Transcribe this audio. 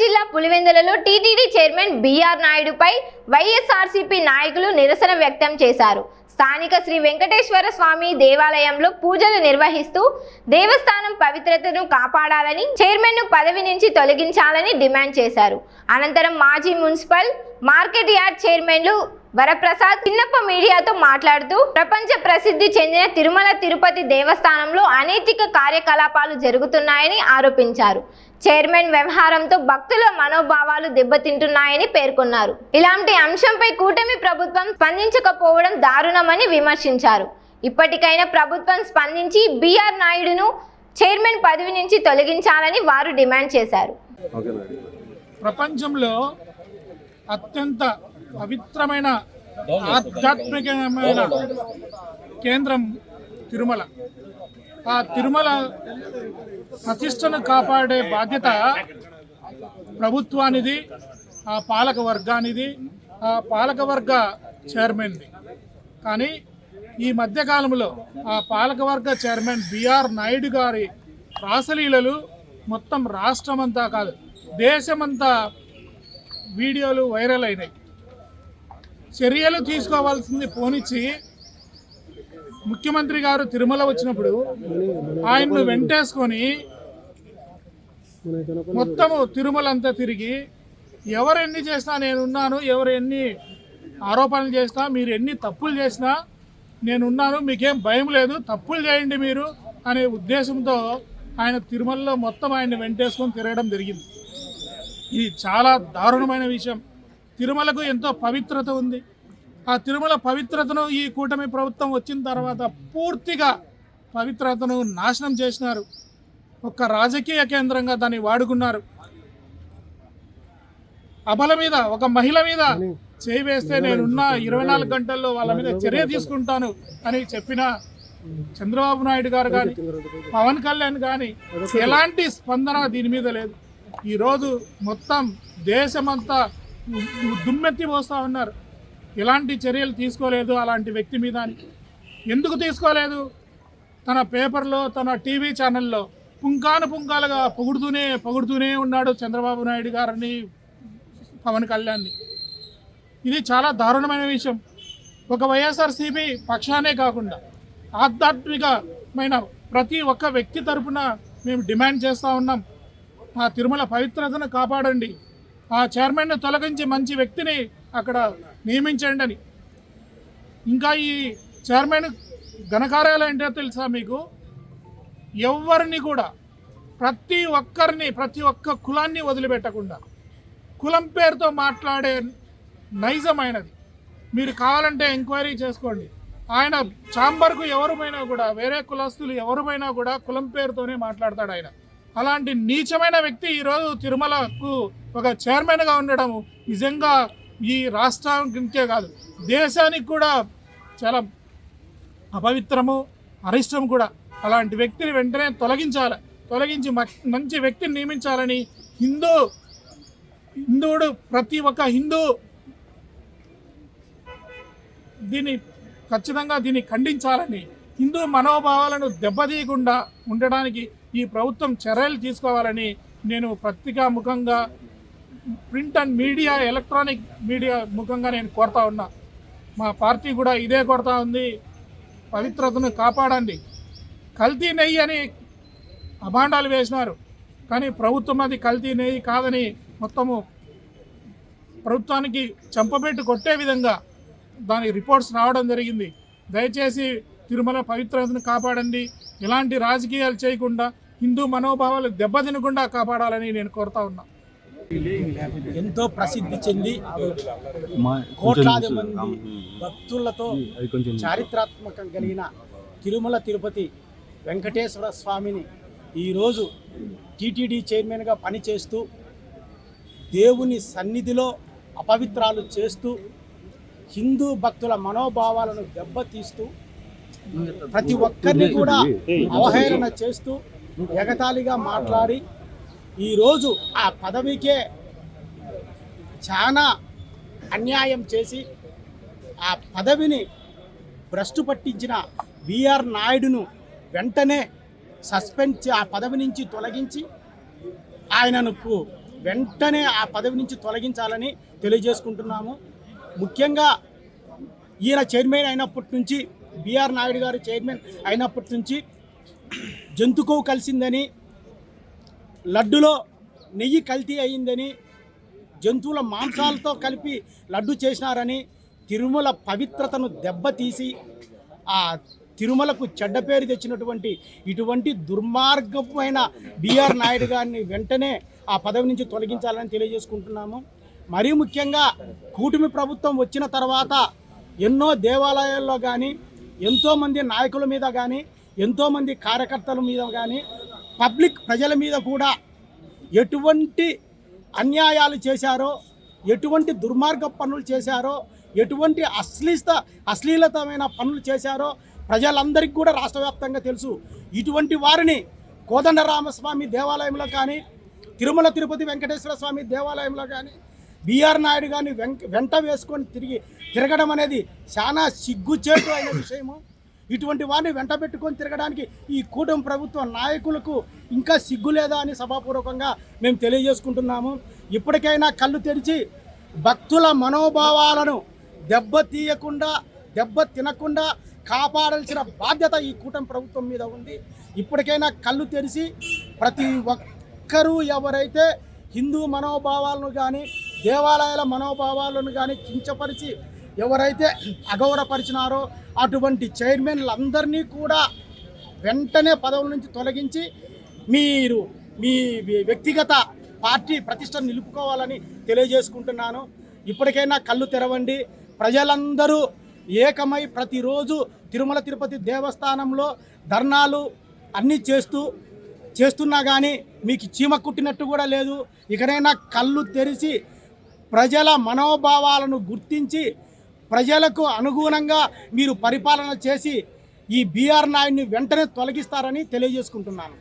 జిల్లా పులివెందులలో TTD chairman BR నాయుడుపై YSRCP నాయకులు నిరసన వ్యక్తం చేశారు. స్థానిక శ్రీ వెంకటేశ్వర స్వామి దేవాలయంలో పూజలు నిర్వహిస్తూ దేవస్థానం పవిత్రతను కాపాడాలని, చైర్మన్ను పదవి నుంచి తొలగించాలని డిమాండ్ చేశారు. అనంతరం మాజీ మున్సిపల్ మార్కెట్ యార్డ్ చైర్మన్లు వరప్రసాద్ చిన్నప్ప మీడియాతో మాట్లాడుతూ ప్రపంచ ప్రసిద్ధి చెందిన తిరుమల తిరుపతి దేవస్థానంలో అనైతిక కార్యకలాపాలు జరుగుతున్నాయని ఆరోపించారు. చైర్మన్ వ్యవహారంతో భక్తుల మనోభావాలు దెబ్బతింటున్నాయని పేర్కొన్నారు. ఇలాంటి అంశంపై కూటమి ప్రభుత్వం స్పందించకపోవడం దారుణమని విమర్శించారు. ఇప్పటికైనా ప్రభుత్వం స్పందించి బిఆర్ నాయుడును చైర్మన్ పదవి నుంచి తొలగించాలని వారు డిమాండ్ చేశారు. ప్రపంచంలో అత్యంత పవిత్రమైన ఆధ్యాత్మికమైన కేంద్రం తిరుమల. ఆ తిరుమల ప్రతిష్టను కాపాడే బాధ్యత ప్రభుత్వానిది, ఆ పాలక వర్గానిది, ఆ పాలకవర్గ చైర్మన్ది. కానీ ఈ మధ్యకాలంలో ఆ పాలకవర్గ చైర్మన్ బిఆర్ నాయుడు గారి రాసలీలలు మొత్తం రాష్ట్రమంతా కాదు దేశమంతా వీడియోలు వైరల్ అయినాయి. చర్యలు తీసుకోవాల్సింది పోనిచ్చి ముఖ్యమంత్రి గారు తిరుమల వచ్చినప్పుడు ఆయన్ను వెంటేసుకొని మొత్తము తిరుమల అంతా తిరిగి ఎవరు ఎన్ని చేసినా నేనున్నాను, ఎవరు ఎన్ని ఆరోపణలు చేసినా, మీరు ఎన్ని తప్పులు చేసినా నేనున్నాను, మీకేం భయం లేదు, తప్పులు చేయండి మీరు అనే ఉద్దేశంతో ఆయన తిరుమలలో మొత్తం ఆయన్ని వెంటేసుకొని తిరగడం జరిగింది. ఇది చాలా దారుణమైన విషయం. తిరుమలకు ఎంతో పవిత్రత ఉంది. ఆ తిరుమల పవిత్రతను ఈ కూటమి ప్రభుత్వం వచ్చిన తర్వాత పూర్తిగా పవిత్రతను నాశనం చేసినారు. ఒక రాజకీయ కేంద్రంగా దాన్ని వాడుకున్నారు. అబల మీద, ఒక మహిళ మీద చేయి వేస్తే నేనున్న 24 గంటల్లో వాళ్ళ మీద చర్య తీసుకుంటాను అని చెప్పిన చంద్రబాబు నాయుడు గారు కానీ, పవన్ కళ్యాణ్ కానీ ఎలాంటి స్పందన దీని మీద లేదు. ఈరోజు మొత్తం దేశమంతా దుమ్మెత్తి పోస్తూ ఉన్నారు. ఎలాంటి చర్యలు తీసుకోలేదు అలాంటి వ్యక్తి మీద. ఎందుకు తీసుకోలేదు? తన పేపర్లో, తన టీవీ ఛానల్లో పుంకాలుగా పొగుడుతూనే ఉన్నాడు చంద్రబాబు నాయుడు గారిని, పవన్ కళ్యాణ్ని. ఇది చాలా దారుణమైన విషయం. ఒక వైఎస్ఆర్సీపీ పక్షానే కాకుండా ఆధ్యాత్మికమైన ప్రతి ఒక్క వ్యక్తి తరఫున మేము డిమాండ్ చేస్తూ ఉన్నాం. ఆ తిరుమల పవిత్రతను కాపాడండి, ఆ చైర్మన్ను తొలగించి మంచి వ్యక్తిని అక్కడ నియమించండి అని. ఇంకా ఈ చైర్మన్ ఘనకార్యాలు ఏంటో తెలుసా మీకు? ఎవరిని కూడా ప్రతి ఒక్క కులాన్ని వదిలిపెట్టకుండా కులం పేరుతో మాట్లాడే నైజమైనది. మీరు కావాలంటే ఎంక్వైరీ చేసుకోండి. ఆయన ఛాంబర్కు ఎవరుమైనా కూడా, వేరే కులస్తులు ఎవరుమైనా కూడా కులం పేరుతోనే మాట్లాడతాడు ఆయన. అలాంటి నీచమైన వ్యక్తి ఈరోజు తిరుమలకు ఒక చైర్మన్గా ఉండడం నిజంగా ఈ రాష్ట్రానికే కాదు దేశానికి కూడా చాలా అపవిత్రము, అరిష్టం కూడా. అలాంటి వ్యక్తిని వెంటనే తొలగించి మంచి వ్యక్తిని నియమించాలని హిందువుడు ప్రతి ఒక్క హిందూ ఖచ్చితంగా దీన్ని ఖండించాలని, హిందూ మనోభావాలను దెబ్బతీయకుండా ఉండడానికి ఈ ప్రభుత్వం చర్యలు తీసుకోవాలని నేను పత్రికా ముఖంగా, print and media, electronic media ముఖంగా నేను కోరుతా ఉన్నా. మా పార్టీ కూడా ఇదే కోరుతా ఉంది. పవిత్రతను కాపాడండి. కల్తీ నెయ్యి అని అభాండాలు వేసినారు, కానీ ప్రభుత్వం అది కల్తీ నెయ్యి కాదని మొత్తము ప్రభుత్వానికి చెంపబెట్టు కొట్టే విధంగా దాని రిపోర్ట్స్ రావడం జరిగింది. దయచేసి తిరుమల పవిత్రతను కాపాడండి. ఎలాంటి రాజకీయాలు చేయకుండా హిందూ మనోభావాలు దెబ్బతినకుండా కాపాడాలని నేను కోరుతా ఉన్నా. ఎంతో ప్రసిద్ధి చెంది కోట్లాది మంది భక్తులతో చారిత్రాత్మకం కలిగిన తిరుమల తిరుపతి వెంకటేశ్వర స్వామిని ఈరోజు టీటీడీ చైర్మన్గా పనిచేస్తూ దేవుని సన్నిధిలో అపవిత్రాలు చేస్తూ హిందూ భక్తుల మనోభావాలను దెబ్బతీస్తూ ప్రతి ఒక్కరిని కూడా అవహేళన చేస్తూ ఎగతాళిగా మాట్లాడి ఈరోజు ఆ పదవికే చాలా అన్యాయం చేసి ఆ పదవిని భ్రష్టు పట్టించిన బిఆర్ నాయుడును వెంటనే సస్పెండ్ ఆ పదవి నుంచి తొలగించి ఆయనకు వెంటనే ఆ పదవి నుంచి తొలగించాలని తెలియజేసుకుంటున్నాము. ముఖ్యంగా ఈయన చైర్మన్ అయినప్పటి నుంచి, బిఆర్ నాయుడు గారు చైర్మన్ అయినప్పటి నుంచి జంతుకోవు కలిసిందని, లడ్డులో నెయ్యి కల్తీ అయిందని, జంతువుల మాంసాలతో కలిపి లడ్డు చేసినారని, తిరుమల పవిత్రతను దెబ్బతీసి ఆ తిరుమలకు చెడ్డ పేరు తెచ్చినటువంటి ఇటువంటి దుర్మార్గమైన బిఆర్ నాయుడు గారిని వెంటనే ఆ పదవి నుంచి తొలగించాలని తెలియజేసుకుంటున్నాము. మరీ ముఖ్యంగా కూటమి ప్రభుత్వం వచ్చిన తర్వాత ఎన్నో దేవాలయాల్లో కానీ, ఎంతోమంది నాయకుల మీద కానీ, ఎంతోమంది కార్యకర్తల మీద కానీ, పబ్లిక్ ప్రజల మీద కూడా ఎటువంటి అన్యాయాలు చేశారో, ఎటువంటి దుర్మార్గ పనులు చేశారో, ఎటువంటి అశ్లీలతమైన పనులు చేశారో ప్రజలందరికీ కూడా రాష్ట్ర వ్యాప్తంగా తెలుసు. ఇటువంటి వారిని కోదండరామస్వామి దేవాలయంలో కానీ, తిరుమల తిరుపతి వెంకటేశ్వర స్వామి దేవాలయంలో కానీ బిఆర్ నాయుడు గారిని వెంట వేసుకొని తిరగడం అనేది చాలా సిగ్గుచేటు అయిన విషయము. ఇటువంటి వారిని వెంట పెట్టుకొని తిరగడానికి ఈ కూటమి ప్రభుత్వ నాయకులకు ఇంకా సిగ్గు లేదా అని సభాపూర్వకంగా మేము తెలియజేసుకుంటున్నాము. ఇప్పటికైనా కళ్ళు తెరిచి భక్తుల మనోభావాలను దెబ్బ తినకుండా కాపాడాల్సిన బాధ్యత ఈ కూటమి ప్రభుత్వం మీద ఉంది. ఇప్పటికైనా కళ్ళు తెరిచి ప్రతి ఒక్కరూ ఎవరైతే హిందూ మనోభావాలను కానీ, దేవాలయాల మనోభావాలను కానీ కించపరిచి ఎవరైతే అగౌరవపరిచినారో అటువంటి చైర్మన్లందరినీ కూడా వెంటనే పదవుల నుంచి తొలగించి మీరు మీ వ్యక్తిగత పార్టీ ప్రతిష్టను నిలుపుకోవాలని తెలియజేసుకుంటున్నాను. ఇప్పటికైనా కళ్ళు తెరవండి. ప్రజలందరూ ఏకమై ప్రతిరోజు తిరుమల తిరుపతి దేవస్థానంలో ధర్నాలు అన్నీ చేస్తున్నా కానీ మీకు చీమ కుట్టినట్టు కూడా లేదు. ఇకనైనా కళ్ళు తెరిచి ప్రజల మనోభావాలను గుర్తించి ప్రజలకు అనుగుణంగా మీరు పరిపాలన చేసి ఈ బిఆర్ నాయుడిని వెంటనే తొలగిస్తారని తెలియజేసుకుంటున్నాను.